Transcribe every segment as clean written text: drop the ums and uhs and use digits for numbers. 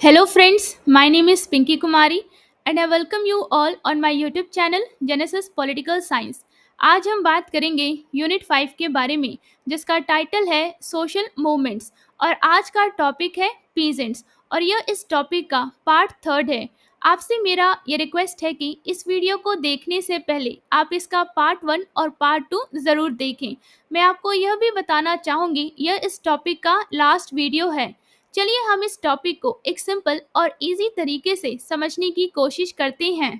Hello friends, my name is Pinky Kumari and I welcome you all on my YouTube channel Genesis Political Science। आज हम बात करेंगे unit 5 के बारे में जिसका टाइटल है सोशल मूवमेंट्स और आज का टॉपिक है पीजेंट्स और यह इस टॉपिक का पार्ट थर्ड है। आपसे मेरा ये रिक्वेस्ट है कि इस वीडियो को देखने से पहले आप इसका पार्ट 1 और पार्ट 2 ज़रूर देखें। मैं आपको यह भी बताना चाहूँगी यह इस टॉपिक का लास्ट वीडियो है। चलिए हम इस टॉपिक को एक सिंपल और इजी तरीके से समझने की कोशिश करते हैं।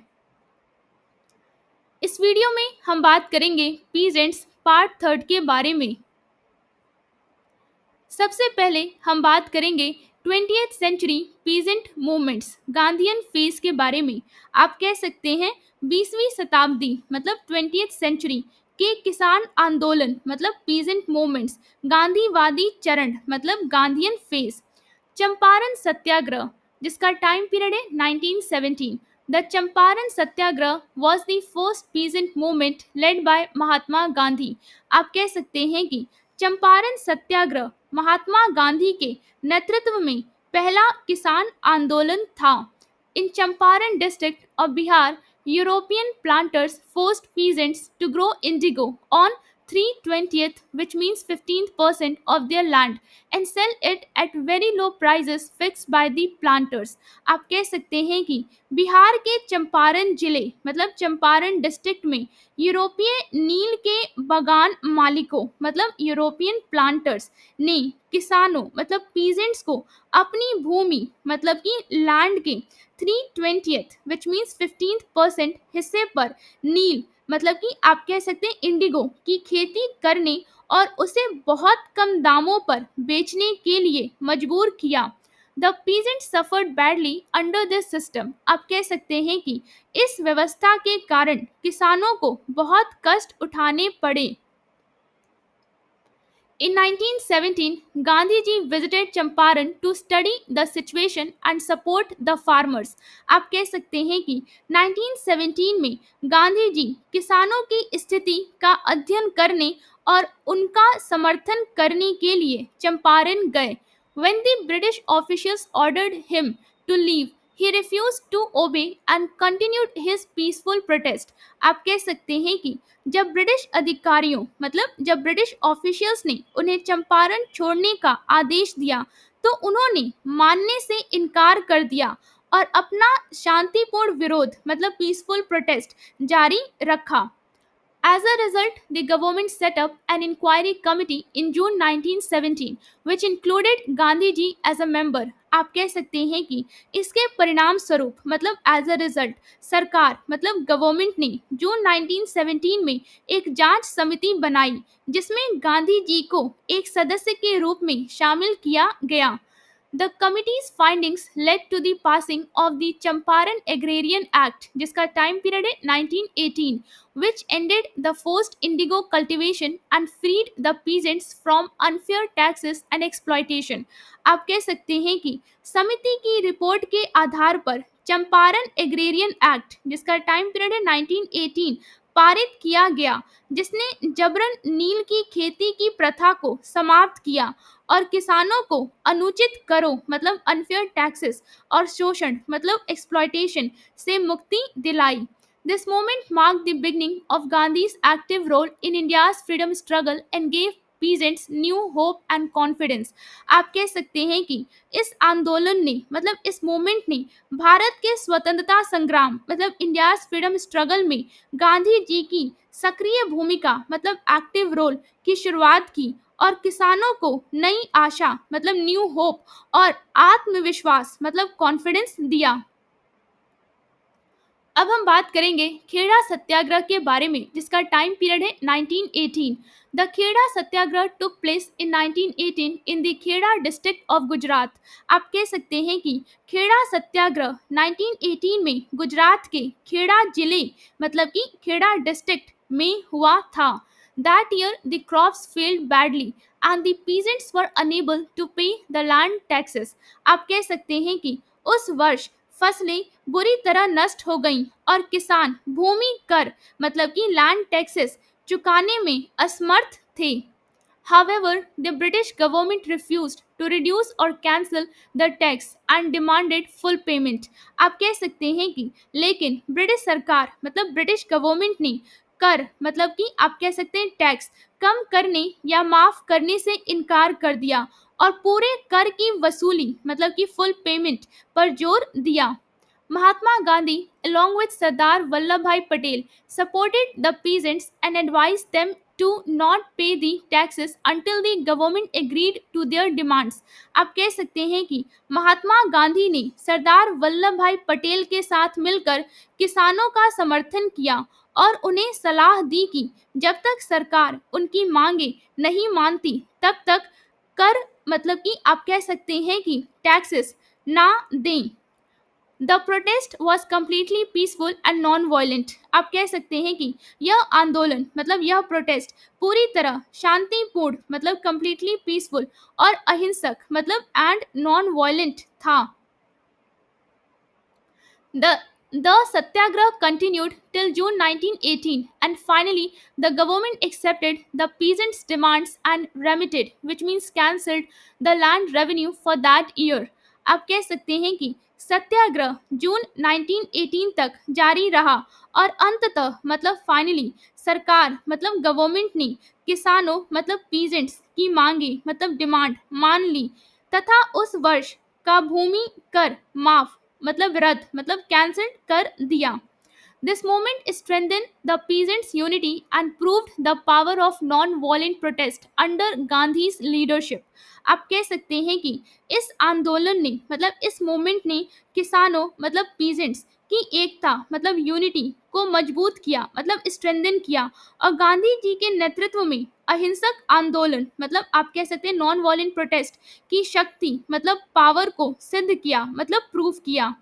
इस वीडियो में हम बात करेंगे पीजेंट्स पार्ट थर्ड के बारे में। सबसे पहले हम बात करेंगे 20th century peasant movements Gandhian phase के बारे में। आप कह सकते हैं 20वीं शताब्दी मतलब 20th सेंचुरी के किसान आंदोलन मतलब पीजेंट मूवमेंट्स, गांधीवादी चरण मतलब गांधीयन फेज। चंपारण सत्याग्रह जिसका टाइम पीरियड है 1917। The Champaran satyagraha was the first peasant movement led by Mahatma Gandhi. आप कह सकते हैं कि चंपारण सत्याग्रह महात्मा गांधी के नेतृत्व में पहला किसान आंदोलन था। In Champaran district of Bihar, European planters forced peasants to grow indigo on 3/20th, which means 15% of their land, and sell it at very low prices fixed by the planters। आप कह सकते हैं कि बिहार के चंपारण जिले मतलब चंपारण डिस्ट्रिक्ट में यूरोपीय नील के बागान मालिकों मतलब यूरोपियन प्लांटर्स ने किसानों मतलब पीजेंट्स को अपनी भूमि मतलब कि लैंड के 3/20th विच मीन्स 15% हिस्से पर नील मतलब कि आप कह सकते हैं इंडिगो की खेती करने और उसे बहुत कम दामों पर बेचने के लिए मजबूर किया। The peasant suffered badly under this system. आप कह सकते हैं कि इस व्यवस्था के कारण किसानों को बहुत कष्ट उठाने पड़े। In 1917, Gandhi ji visited Champaran to study the situation and support the farmers। आप कह सकते हैं कि 1917 में गांधी जी किसानों की स्थिति का अध्ययन करने और उनका समर्थन करने के लिए चंपारण गए। When the British officials ordered him to leave, he refused to obey and continued his peaceful protest। आप कह सकते हैं कि जब ब्रिटिश अधिकारियों मतलब जब ब्रिटिश ऑफिशियल्स ने उन्हें चंपारण छोड़ने का आदेश दिया तो उन्होंने मानने से इनकार कर दिया और अपना शांतिपूर्ण विरोध मतलब पीसफुल प्रोटेस्ट जारी रखा। As a result, the government set up an inquiry committee in June 1917, which included Gandhi ji as a member। आप कह सकते हैं कि इसके परिणाम स्वरूप मतलब एज अ रिजल्ट सरकार मतलब गवर्नमेंट ने जून 1917 में एक जांच समिति बनाई जिसमें गांधी जी को एक सदस्य के रूप में शामिल किया गया। The committee's findings led to the passing of the Champaran Agrarian Act जिसका टाइम पीरियड है 1918, which ended the forced indigo cultivation and freed the peasants from unfair taxes and exploitation। आप कह सकते हैं कि समिति की रिपोर्ट के आधार पर चंपारण एग्रेरियन एक्ट जिसका टाइम पीरियड है 1918 पारित किया गया जिसने जबरन नील की खेती की प्रथा को समाप्त किया और किसानों को अनुचित करों मतलब अनफेयर टैक्सेस और शोषण मतलब एक्सप्लॉयटेशन से मुक्ति दिलाई। This movement marked the beginning of Gandhi's active role in India's freedom struggle and gave peasants new hope and confidence। आप कह सकते हैं कि इस आंदोलन ने मतलब इस मूवमेंट ने भारत के स्वतंत्रता संग्राम मतलब इंडियाज फ्रीडम स्ट्रगल में गांधी जी की सक्रिय भूमिका मतलब एक्टिव रोल की शुरुआत की और किसानों को नई आशा मतलब न्यू होप और आत्मविश्वास मतलब कॉन्फिडेंस दिया। अब हम बात करेंगे खेड़ा सत्याग्रह के बारे में जिसका टाइम पीरियड है 1918। The Kheda satyagraha took place in 1918 in the Kheda district of Gujarat. आप कह सकते हैं कि खेड़ा सत्याग्रह 1918 में गुजरात के खेड़ा जिले मतलब कि खेड़ा डिस्ट्रिक्ट में हुआ था। That year the crops failed badly and the peasants were unable to pay the land taxes। आप कह सकते हैं कि उस वर्ष फसलें बुरी तरह नष्ट हो गईं और किसान भूमि कर मतलब कि लैंड टैक्सेस चुकाने में असमर्थ थे। However, the British government refused to reduce or cancel the tax and demanded full payment. आप कह सकते हैं कि लेकिन ब्रिटिश सरकार मतलब ब्रिटिश गवर्नमेंट ने कर मतलब कि आप कह सकते हैं टैक्स कम करने या माफ करने से इनकार कर दिया और पूरे कर की वसूली मतलब कि फुल पेमेंट पर जोर दिया. Mahatma Gandhi, along with Sardar Vallabhbhai Patel, supported the peasants and advised them to not pay the taxes until the government agreed to their demands. आप कह सकते हैं कि महात्मा गांधी ने सरदार वल्लभ भाई पटेल के साथ मिलकर किसानों का समर्थन किया और उन्हें सलाह दी कि जब तक सरकार उनकी मांगे नहीं मानती तब तक कर मतलब कि आप कह सकते हैं कि टैक्सेस ना दें. The protest was completely peaceful and non violent. आप कह सकते हैं कि यह आंदोलन मतलब यह प्रोटेस्ट पूरी तरह शांतिपूर्ण मतलब कम्प्लीटली पीसफुल और अहिंसक मतलब एंड नॉन वायलेंट था. The, the satyagraha continued till June 1918 and finally the government accepted the peasants' demands and remitted, which means cancelled the land revenue for that year. आप कह सकते हैं कि सत्याग्रह जून 1918 तक जारी रहा और अंततः मतलब फाइनली सरकार मतलब गवर्नमेंट ने किसानों मतलब पीजेंट्स की मांगे मतलब डिमांड मान ली तथा उस वर्ष का भूमि कर माफ मतलब रद्द मतलब कैंसिल कर दिया. This movement strengthened the peasants' unity and proved the power of non-violent protest under Gandhi's leadership. आप कह सकते हैं कि इस आंदोलन ने मतलब इस मूवमेंट ने किसानों मतलब पीजेंट्स की एकता मतलब यूनिटी को मजबूत किया मतलब स्ट्रेंथन किया और गांधी जी के नेतृत्व में अहिंसक आंदोलन मतलब आप कह सकते हैं नॉन वॉयलेंट प्रोटेस्ट की शक्ति मतलब पावर को सिद्ध किया मतलब प्रूव किया.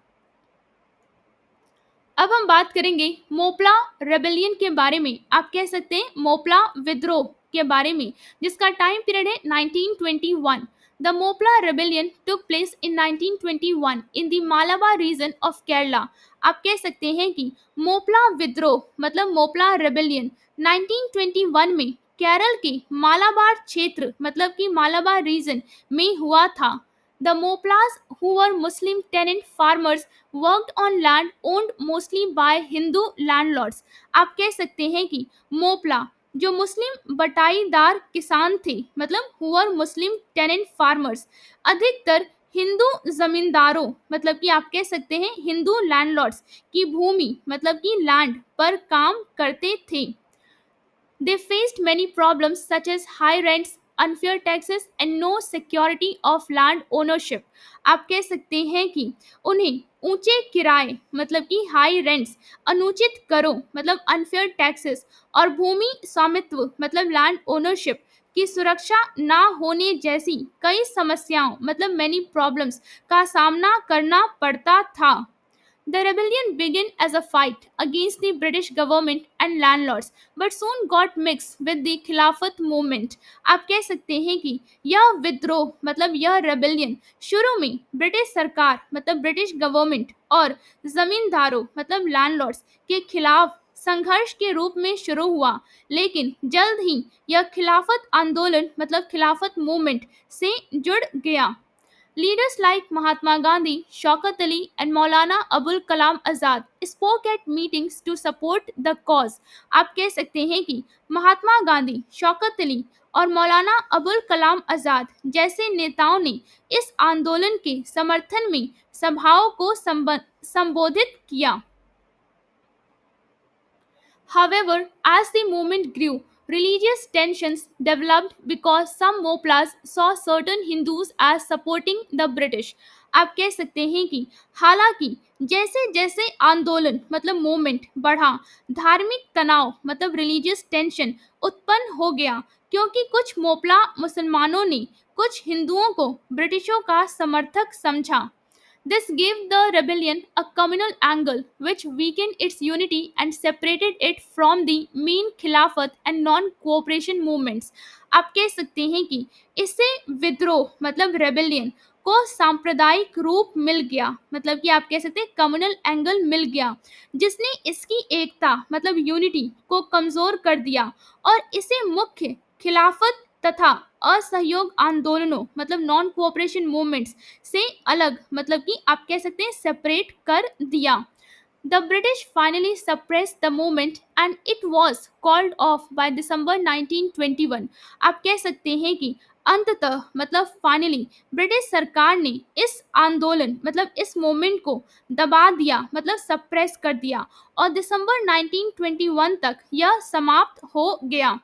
अब हम बात करेंगे मोपला रेबेलियन के बारे में. आप कह सकते हैं मोपला विद्रोह के बारे में जिसका टाइम पीरियड है 1921. The Moplah rebellion took place in 1921 in the Malabar region of Kerala. आप कह सकते हैं कि मोपला विद्रोह मतलब मोपला रेबेलियन 1921 में केरल के मालाबार क्षेत्र मतलब कि मालाबार रीजन में हुआ था. The Moplas, who were Muslim tenant farmers, worked on land owned mostly by Hindu landlords. आप कह सकते हैं कि मोपला जो मुस्लिम बटाईदार किसान थे मतलब who were Muslim tenant farmers, अधिकतर हिंदू जमींदारों मतलब कि आप कह सकते हैं हिंदू लैंडलॉर्ड्स की भूमि मतलब कि लैंड पर काम करते थे. They faced many problems such as high rents, unfair taxes and no security of land ownership. आप कह सकते हैं कि उन्हें ऊंचे किराए मतलब कि हाई रेंट्स, अनुचित करों मतलब अनफेयर टैक्सेस और भूमि स्वामित्व मतलब लैंड ओनरशिप की सुरक्षा ना होने जैसी कई समस्याओं मतलब मैनी प्रॉब्लम्स का सामना करना पड़ता था. The rebellion began as a fight against the British government and landlords, but soon got mixed with the Khilafat movement. आप कह सकते हैं कि यह विद्रोह मतलब यह रेबेलियन शुरू में ब्रिटिश सरकार मतलब ब्रिटिश गवर्नमेंट और जमींदारों मतलब लैंडलॉर्ड्स के खिलाफ संघर्ष के रूप में शुरू हुआ लेकिन जल्द ही यह खिलाफत आंदोलन मतलब खिलाफत मूवमेंट से जुड़ गया. Leaders like Mahatma Gandhi, Shaukat Ali, and Maulana Abul Kalam Azad spoke at meetings to support the cause. आप कह सकते हैं कि महात्मा गांधी, शौकत अली और मौलाना अबुल कलाम आजाद जैसे नेताओं ने इस आंदोलन के समर्थन में सभाओं को संबोधित किया. However, as the movement grew, religious tensions developed because some Moplas saw certain Hindus as supporting the British. आप कह सकते हैं कि हालांकि जैसे जैसे आंदोलन मतलब मूवमेंट बढ़ा धार्मिक तनाव मतलब रिलीजियस टेंशन उत्पन्न हो गया क्योंकि कुछ मोपला मुसलमानों ने कुछ हिंदुओं को ब्रिटिशों का समर्थक समझा. This gave the rebellion a communal angle which weakened its unity and separated it from the main खिलाफत and non-cooperation movements. आप कह सकते हैं कि इससे विद्रोह मतलब रेबेलियन को सांप्रदायिक रूप मिल गया मतलब कि आप कह सकते हैं कम्युनल एंगल मिल गया जिसने इसकी एकता मतलब यूनिटी को कमजोर कर दिया और इसे मुख्य खिलाफत तथा असहयोग आंदोलनों मतलब नॉन कोऑपरेशन मूवमेंट्स से अलग मतलब कि आप कह सकते हैं सेपरेट कर दिया। The British finally suppressed the movement and it was called off by December 1921। आप कह सकते हैं कि अंततः मतलब फाइनली ब्रिटिश सरकार ने इस आंदोलन मतलब इस मूवमेंट को दबा दिया मतलब सप्रेस कर दिया और दिसंबर 1921 तक यह समाप्त हो गया।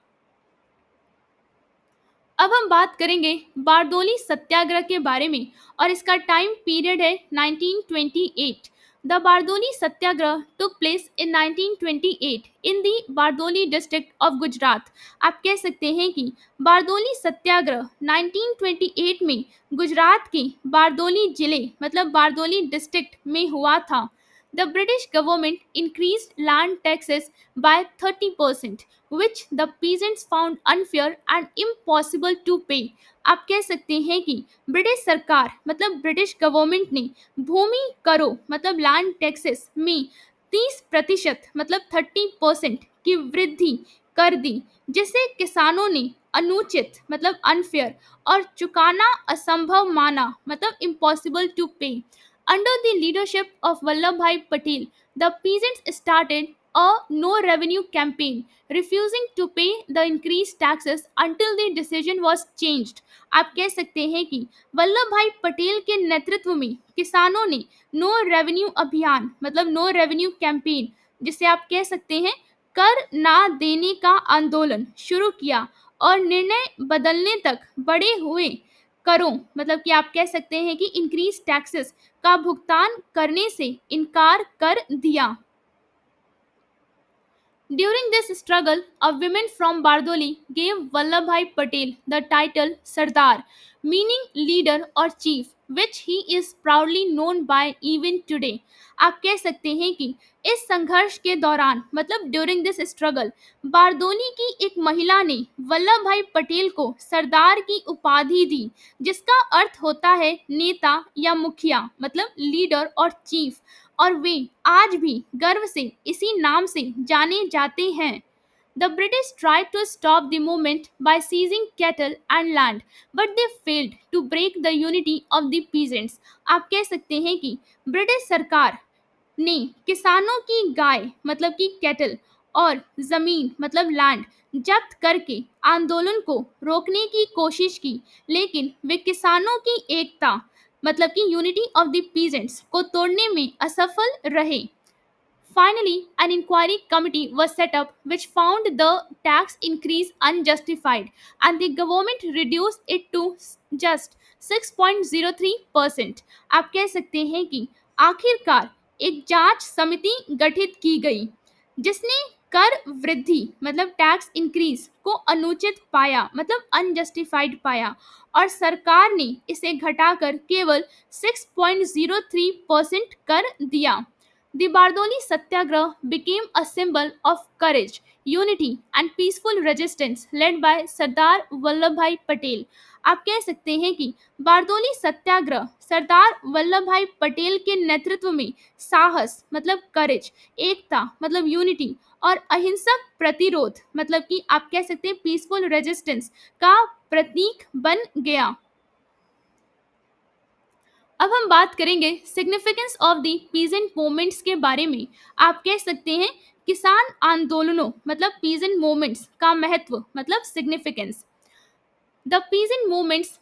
अब हम बात करेंगे बारदोली सत्याग्रह के बारे में और इसका टाइम पीरियड है 1928। The Bardoli Satyagraha took place in 1928 in the Bardoli district of Gujarat. आप कह सकते हैं कि बारदोली सत्याग्रह 1928 में गुजरात के बारदोली जिले मतलब बारदोली डिस्ट्रिक्ट में हुआ था। The British government increased land taxes by 30%, which the peasants found unfair and impossible to pay। आप कह सकते हैं कि ब्रिटिश सरकार मतलब ब्रिटिश गवर्नमेंट ने भूमि करों मतलब लैंड टैक्सेस में 30% मतलब 30% की वृद्धि कर दी, जिसे किसानों ने अनुचित मतलब अनफेयर और चुकाना असंभव माना मतलब इम्पॉसिबल टू पे। Under the leadership of Vallabhbhai Patel, the peasants started a no revenue campaign, refusing to pay the increased taxes until the decision was changed। आप कह सकते हैं कि वल्लभ भाई पटेल के नेतृत्व में किसानों ने नो रेवेन्यू अभियान मतलब नो रेवेन्यू कैंपेन, जिसे आप कह सकते हैं कर ना देने का आंदोलन शुरू किया और निर्णय बदलने तक बढ़े हुए करों मतलब कि आप कह सकते हैं कि इंक्रीज टैक्सेस का भुगतान करने से इनकार कर दिया। During this struggle, a woman from Bardoli gave Vallabhbhai Patel the title Sardar, meaning leader or chief, which he is proudly known by even today। आप कह सकते हैं कि इस संघर्ष के दौरान मतलब ड्यूरिंग दिस स्ट्रगल बारदोली की एक महिला ने वल्लभ भाई पटेल को सरदार की उपाधि दी, जिसका अर्थ होता है नेता या मुखिया मतलब लीडर और चीफ, और वे आज भी गर्व से इसी नाम से जाने जाते हैं। The British tried to stop the movement by seizing cattle and land, but they failed to break the unity of the peasants। आप कह सकते हैं कि ब्रिटिश सरकार ने किसानों की गाय मतलब कि कैटल और जमीन मतलब लैंड जब्त करके आंदोलन को रोकने की कोशिश की, लेकिन वे किसानों की एकता मतलब कि यूनिटी ऑफ द पीजेंट्स को तोड़ने में असफल रहे। Finally, an inquiry committee was set up which found the tax increase unjustified and the government reduced it to just 6.03%। आप कह सकते हैं कि आखिरकार एक जांच समिति गठित की गई जिसने कर वृद्धि मतलब टैक्स इंक्रीज को अनुचित पाया मतलब अनजस्टिफाइड पाया और सरकार ने इसे घटाकर केवल 6.03% कर दिया। The Bardoli Satyagrah became a symbol of courage, unity, and peaceful resistance led by Sardar Vallabhbhai Patel। आप कह सकते हैं कि बारदोली सत्याग्रह सरदार वल्लभ भाई पटेल के नेतृत्व में साहस मतलब करेज, एकता मतलब यूनिटी और अहिंसक प्रतिरोध मतलब कि आप कह सकते हैं पीसफुल रेजिस्टेंस का प्रतीक बन गया। अब हम बात करेंगे significance of the peasant movements के बारे में। आप कह सकते हैं किसान आंदोलनों मतलब पीजेंट मूवमेंट्स का महत्व मतलब significance. The peasant movements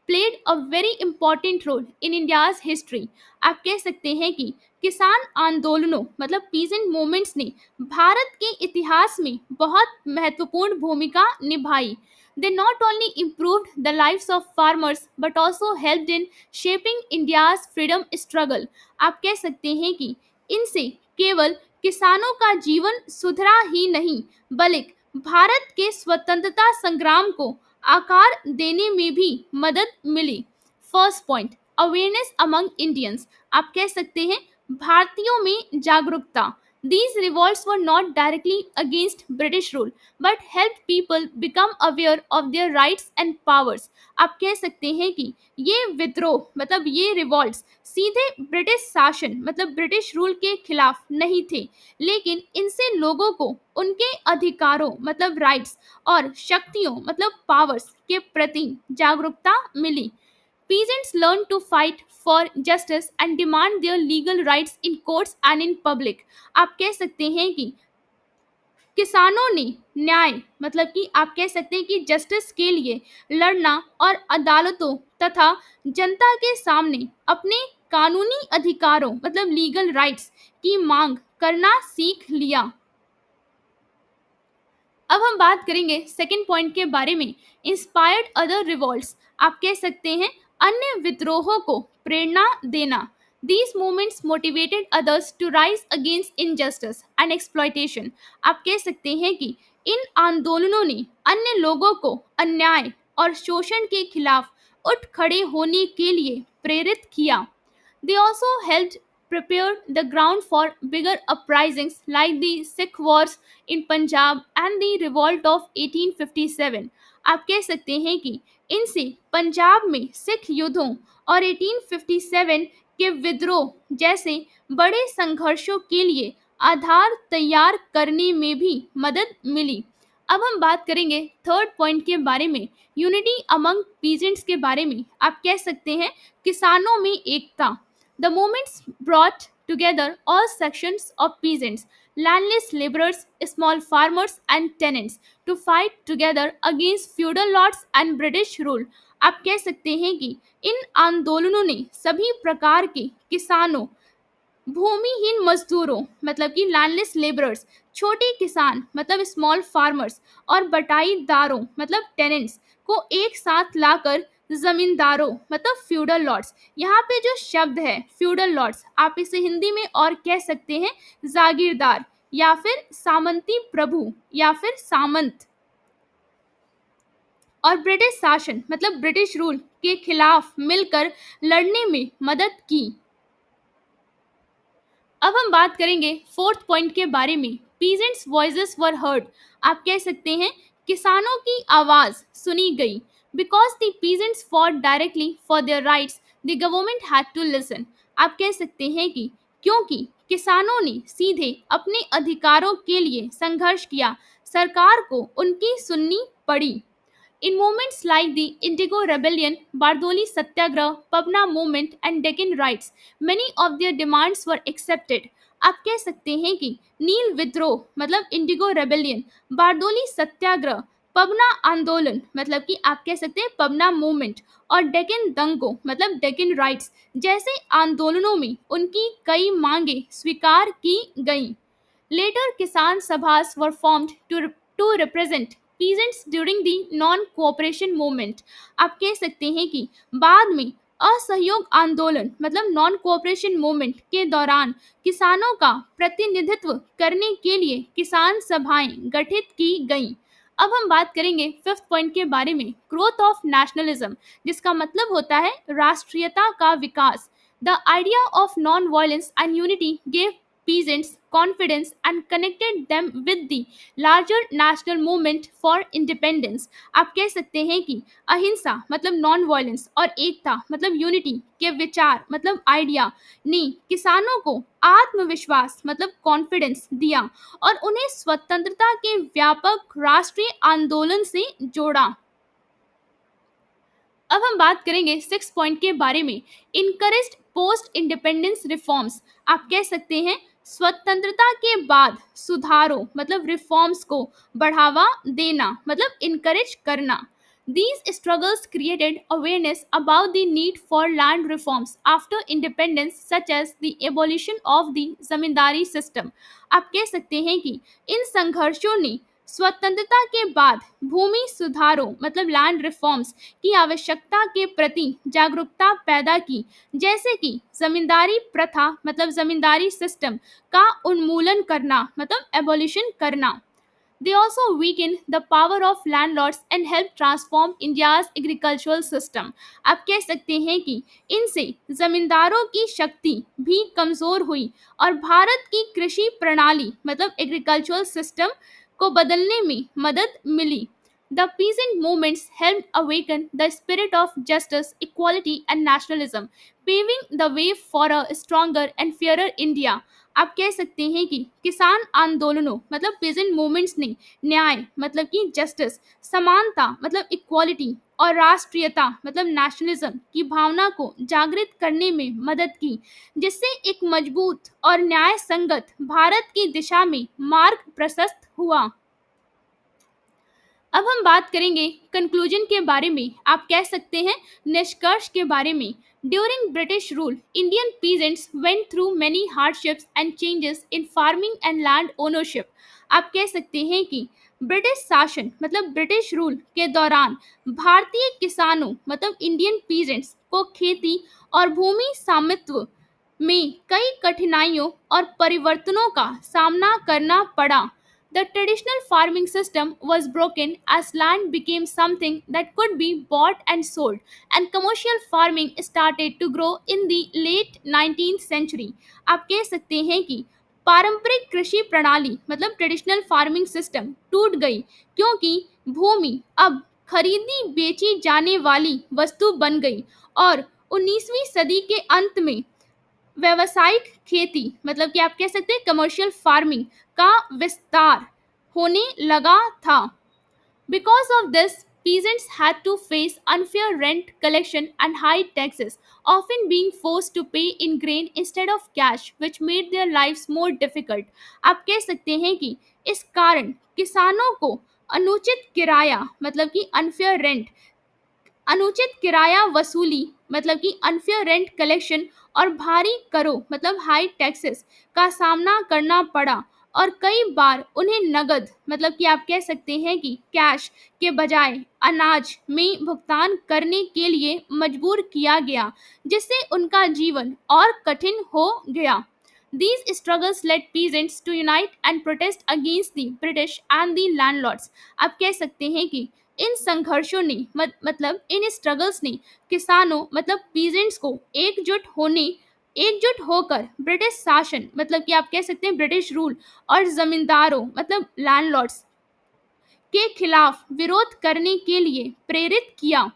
played a very important role in India's history। आप कह सकते हैं कि किसान आंदोलनों मतलब पीजेंट मूवमेंट्स ने भारत के इतिहास में बहुत महत्वपूर्ण भूमिका निभाई। They not only improved the lives of farmers but also helped in shaping India's freedom struggle। आप कह सकते हैं कि इनसे केवल किसानों का जीवन सुधरा ही नहीं बल्कि भारत के स्वतंत्रता संग्राम को आकार देने में भी मदद मिली। First point, awareness among Indians. आप कह सकते हैं भारतीयों में जागरूकता। These revolts were not directly against British rule but helped people become aware of their rights and powers. आप कह सकते हैं कि ये विद्रोह मतलब ये रिवॉल्ट्स सीधे ब्रिटिश शासन मतलब ब्रिटिश रूल के खिलाफ नहीं थे, लेकिन इनसे लोगों को उनके अधिकारों मतलब राइट्स और शक्तियों मतलब पावर्स के प्रति जागरूकता मिली. Peasants learned to fight for justice and demand their legal rights in courts and in public. आप कह सकते हैं कि किसानों ने न्याय मतलब कि आप कह सकते हैं कि जस्टिस के लिए लड़ना और अदालतों तथा जनता के सामने अपने कानूनी अधिकारों मतलब लीगल राइट्स की मांग करना सीख लिया. अब हम बात करेंगे सेकंड पॉइंट के बारे में, इंस्पायर्ड अदर रिवॉल्ट्स. आप कह सकते हैं अन्य विद्रोहों को प्रेरणा देना. These movements motivated others to rise against injustice and exploitation. आप कह सकते हैं कि इन आंदोलनों ने अन्य लोगों को अन्याय और शोषण के खिलाफ उठ खड़े होने के लिए प्रेरित किया. They also helped prepare the ground for bigger uprisings like the Sikh Wars in Punjab and the Revolt of 1857. आप कह सकते हैं कि इनसे पंजाब में सिख युद्धों और 1857 के विद्रोह जैसे बड़े संघर्षों के लिए आधार तैयार करने में भी मदद मिली. अब हम बात करेंगे थर्ड पॉइंट के बारे में, यूनिटी अमंग पीजेंट्स के बारे में. आप कह सकते हैं किसानों में एकता. The movements brought together all sections of peasants, landless laborers, small farmers, and tenants to fight together against feudal lords and British rule. आप कह सकते हैं कि इन आंदोलनों ने सभी प्रकार के किसानों, भूमिहीन मजदूरों मतलब कि लैंडलेस लेबरर्स, छोटे किसान मतलब स्मॉल फार्मर्स और बटाईदारों मतलब टेनेंट्स को एक साथ लाकर जमींदारों मतलब फ्यूडल लॉर्ड्स. यहाँ पे जो शब्द है फ्यूडल लॉर्ड्स आप इसे हिंदी में और कह सकते हैं जागीरदार या फिर सामंती प्रभु या फिर सामंत, और ब्रिटिश शासन मतलब ब्रिटिश रूल के खिलाफ मिलकर लड़ने में मदद की. अब हम बात करेंगे फोर्थ पॉइंट के बारे में, पीजेंट्स वॉइसेस वर हर्ड. आप कह सकते हैं किसानों की आवाज सुनी गई. Because the peasants fought directly for their rights the government had to listen. आप कह सकते हैं कि क्योंकि किसानों ने सीधे अपने अधिकारों के लिए संघर्ष किया, सरकार को उनकी सुननी पड़ी. In movements like the Indigo Rebellion, Bardoli Satyagraha, Pabna Movement and Deccan Riots, many of their demands were accepted. आप कह सकते हैं कि नील विद्रोह मतलब इंडिगो रेबेलियन, बारदोली सत्याग्रह, पबना आंदोलन मतलब कि आप कह सकते हैं पबना मूवमेंट और डेकन दंगों मतलब डेकन राइट्स जैसे आंदोलनों में उनकी कई मांगे स्वीकार की गईं. Later, Kisan Sabhas were formed to represent peasants during the non-cooperation movement. आप कह सकते हैं कि बाद में असहयोग आंदोलन मतलब नॉन कोऑपरेशन मूवमेंट के दौरान किसानों का प्रतिनिधित्व करने के लिए किसान सभाएं गठित की गईं. अब हम बात करेंगे फिफ्थ पॉइंट के बारे में, ग्रोथ ऑफ नेशनलिज्म, जिसका मतलब होता है राष्ट्रीयता का विकास. The idea of non violence and unity gave peasants confidence and connected them with the larger national movement for independence. आप कह सकते हैं कि अहिंसा मतलब नॉन वायलेंस और एकता मतलब यूनिटी के विचार मतलब आइडिया ने किसानों को आत्मविश्वास मतलब कॉन्फिडेंस दिया और उन्हें स्वतंत्रता के व्यापक राष्ट्रीय आंदोलन से जोड़ा. अब हम बात करेंगे सिक्स पॉइंट के बारे में, इनकरेज्ड पोस्ट इंडिपेंडेंस रिफॉर्म्स. आप कह सकते हैं स्वतंत्रता के बाद सुधारों मतलब रिफॉर्म्स को बढ़ावा देना मतलब इनकरेज करना. These struggles created awareness about the need for land reforms after independence, such as the abolition of the zamindari system. आप कह सकते हैं कि इन संघर्षों ने स्वतंत्रता के बाद भूमि सुधारों मतलब लैंड रिफॉर्म्स की आवश्यकता के प्रति जागरूकता पैदा की, जैसे कि जमींदारी प्रथा मतलब जमींदारी सिस्टम का उन्मूलन करना मतलब एबोलिशन करना. They also weakened the power of landlords and helped transform India's agricultural system. आप कह सकते हैं कि इनसे जमींदारों की शक्ति भी कमजोर हुई और भारत की कृषि प्रणाली मतलब एग्रीकल्चरल सिस्टम को बदलने में मदद मिली. The peasant movements helped awaken the spirit of justice, equality, and nationalism, paving the way for a stronger and fairer India. आप कह सकते हैं कि किसान आंदोलनों मतलब पीजेंट मूवमेंट्स ने न्याय मतलब कि जस्टिस, समानता मतलब इक्वालिटी और राष्ट्रीयता मतलब नेशनलिज्म की भावना को जागृत करने में मदद की, जिससे एक मजबूत और न्याय संगत भारत की दिशा में मार्ग प्रशस्त हुआ. अब हम बात करेंगे कंक्लूजन के बारे में. आप कह सकते हैं निष्कर्ष के बारे में. During British rule Indian peasants went through many hardships and changes in farming and land ownership. आप कह सकते हैं कि ब्रिटिश शासन मतलब ब्रिटिश रूल के दौरान भारतीय किसानों मतलब इंडियन पीजेंट्स को खेती और भूमि स्वामित्व में कई कठिनाइयों और परिवर्तनों का सामना करना पड़ा. The traditional farming system was broken as land became something that could be bought and sold, and commercial farming started to grow in the late 19th century. आप कह सकते हैं कि पारंपरिक कृषि प्रणाली मतलब ट्रेडिशनल फार्मिंग सिस्टम टूट गई क्योंकि भूमि अब खरीदी बेची जाने वाली वस्तु बन गई और 19वीं सदी के अंत में व्यावसायिक खेती मतलब कि आप कह सकते हैं कमर्शियल फार्मिंग का विस्तार होने लगा था. Because of this peasants had to face unfair rent collection and high taxes, often being forced to pay in grain instead of cash, which made their lives more difficult. आप कह सकते हैं कि इस कारण किसानों को अनुचित किराया मतलब कि अनफेयर रेंट, अनुचित किराया वसूली मतलब कि अनफेयर रेंट कलेक्शन और भारी करों मतलब हाई टैक्सेस का सामना करना पड़ा और कई बार उन्हें नगद मतलब कि आप कह सकते हैं कि कैश के बजाय अनाज में भुगतान करने के लिए मजबूर किया गया, जिससे उनका जीवन और कठिन हो गया. These struggles led peasants to unite and protest against the British and the landlords. आप कह सकते हैं कि इन संघर्षों ने मतलब इन स्ट्रगल्स ने किसानों मतलब पीजेंट्स को एकजुट होकर ब्रिटिश शासन मतलब कि आप कह सकते हैं ब्रिटिश रूल और जमींदारों मतलब लैंडलॉर्ड्स के खिलाफ विरोध करने के लिए प्रेरित किया.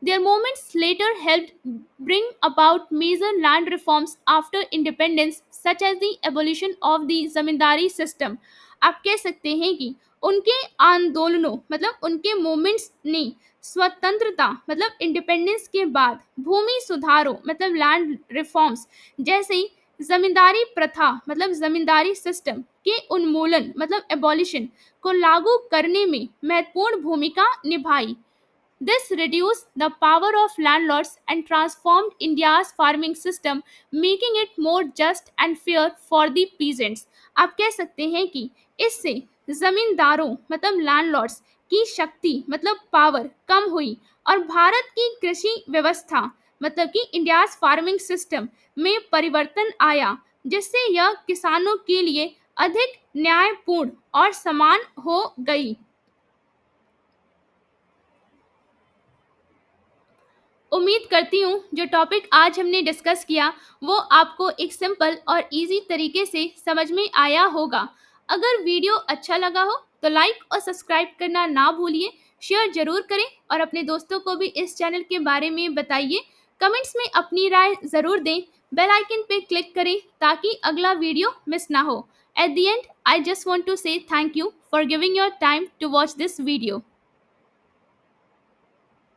Their movements later helped bring about major land reforms after independence, such as the abolition of the zamindari system. आप कह सकते हैं कि उनके आंदोलनों मतलब उनके मूवमेंट्स ने स्वतंत्रता मतलब इंडिपेंडेंस के बाद भूमि सुधारों मतलब लैंड रिफॉर्म्स जैसे जमींदारी प्रथा मतलब जमींदारी सिस्टम के उन्मूलन मतलब एबॉलिशन को लागू करने में महत्वपूर्ण भूमिका निभाई. This reduced the power of landlords and transformed India's farming system, making it more just and fair for the peasants. आप कह सकते हैं कि इससे जमींदारों मतलब लैंडलॉर्ड्स की शक्ति मतलब पावर कम हुई और भारत की कृषि व्यवस्था मतलब कि इंडियाज फार्मिंग सिस्टम में परिवर्तन आया, जिससे यह किसानों के लिए अधिक न्यायपूर्ण और समान हो गई. उम्मीद करती हूँ जो टॉपिक आज हमने डिस्कस किया वो आपको एक सिंपल और इजी तरीके से समझ में आया होगा. अगर वीडियो अच्छा लगा हो तो लाइक और सब्सक्राइब करना ना भूलिए, शेयर जरूर करें और अपने दोस्तों को भी इस चैनल के बारे में बताइए. कमेंट्स में अपनी राय ज़रूर दें. बेल आइकन पे क्लिक करें ताकि अगला वीडियो मिस ना हो. At the end I just want to say thank you for giving your time to watch this video.